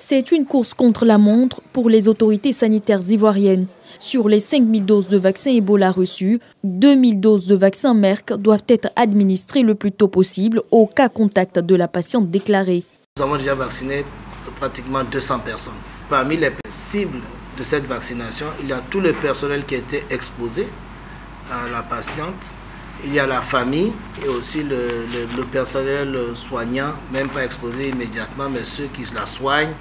C'est une course contre la montre pour les autorités sanitaires ivoiriennes. Sur les 5000 doses de vaccins Ebola reçues, 2000 doses de vaccins Merck doivent être administrées le plus tôt possible au cas contact de la patiente déclarée. Nous avons déjà vacciné pratiquement 200 personnes. Parmi les cibles de cette vaccination, il y a tout le personnel qui a été exposé à la patiente. Il y a la famille et aussi le personnel soignant, même pas exposé immédiatement, mais ceux qui la soignent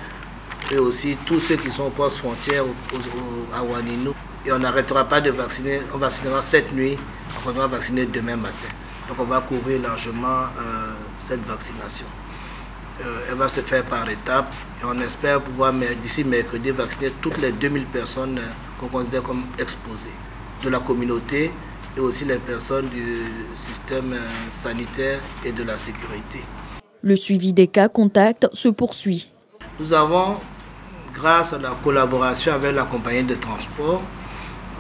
et aussi tous ceux qui sont au poste frontière à Ouaninou. Et on n'arrêtera pas de vacciner, on vaccinera cette nuit, on continuera à vacciner demain matin. Donc on va couvrir largement cette vaccination. Elle va se faire par étapes et on espère pouvoir d'ici mercredi vacciner toutes les 2000 personnes qu'on considère comme exposées de la communauté et aussi les personnes du système sanitaire et de la sécurité. Le suivi des cas contacts se poursuit. Nous avons, grâce à la collaboration avec la compagnie de transport,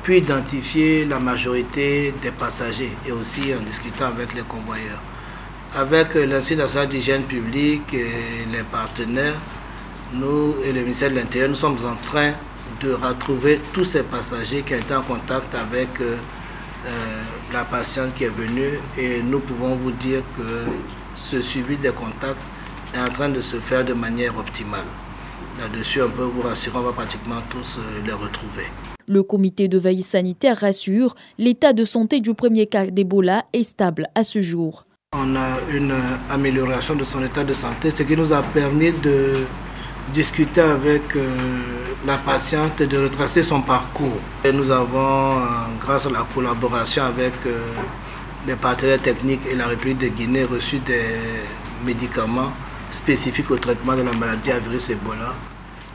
pu identifier la majorité des passagers et aussi en discutant avec les convoyeurs. Avec l'Institut national d'hygiène publique et les partenaires, nous et le ministère de l'Intérieur, nous sommes en train de retrouver tous ces passagers qui ont été en contact avec la patiente qui est venue et nous pouvons vous dire que ce suivi des contacts est en train de se faire de manière optimale. Là-dessus, on peut vous rassurer, on va pratiquement tous les retrouver. Le comité de veille sanitaire rassure, l'état de santé du premier cas d'Ebola est stable à ce jour. On a une amélioration de son état de santé, ce qui nous a permis de discuter avec la patiente et de retracer son parcours. Et nous avons, grâce à la collaboration avec les partenaires techniques et la République de Guinée, reçu des médicaments spécifiques au traitement de la maladie à virus Ebola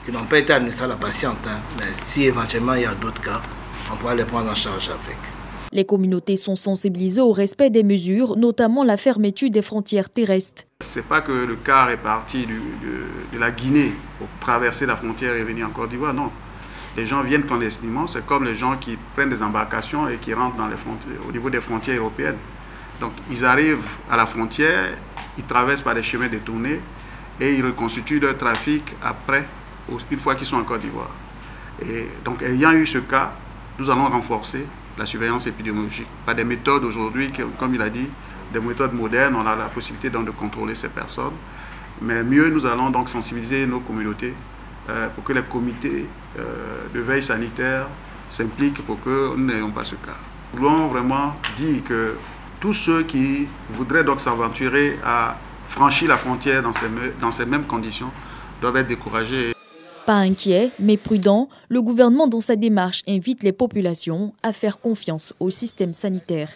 qui n'ont pas été administrés à la patiente. Mais si éventuellement il y a d'autres cas, on pourra les prendre en charge avec. Les communautés sont sensibilisées au respect des mesures, notamment la fermeture des frontières terrestres. Ce n'est pas que le car est parti de la Guinée pour traverser la frontière et venir en Côte d'Ivoire, non. Les gens viennent clandestinement, c'est comme les gens qui prennent des embarcations et qui rentrent dans les frontières, au niveau des frontières européennes. Donc ils arrivent à la frontière, ils traversent par des chemins détournés et ils reconstituent leur trafic après, une fois qu'ils sont en Côte d'Ivoire. Et donc ayant eu ce cas, nous allons renforcer la surveillance épidémiologique par des méthodes aujourd'hui, comme il a dit, des méthodes modernes. On a la possibilité donc de contrôler ces personnes. Mais mieux, nous allons donc sensibiliser nos communautés pour que les comités de veille sanitaire s'impliquent pour que nous n'ayons pas ce cas. Nous voulons vraiment dire que tous ceux qui voudraient donc s'aventurer à franchir la frontière dans ces mêmes conditions doivent être découragés. Pas inquiet, mais prudent, le gouvernement dans sa démarche invite les populations à faire confiance au système sanitaire.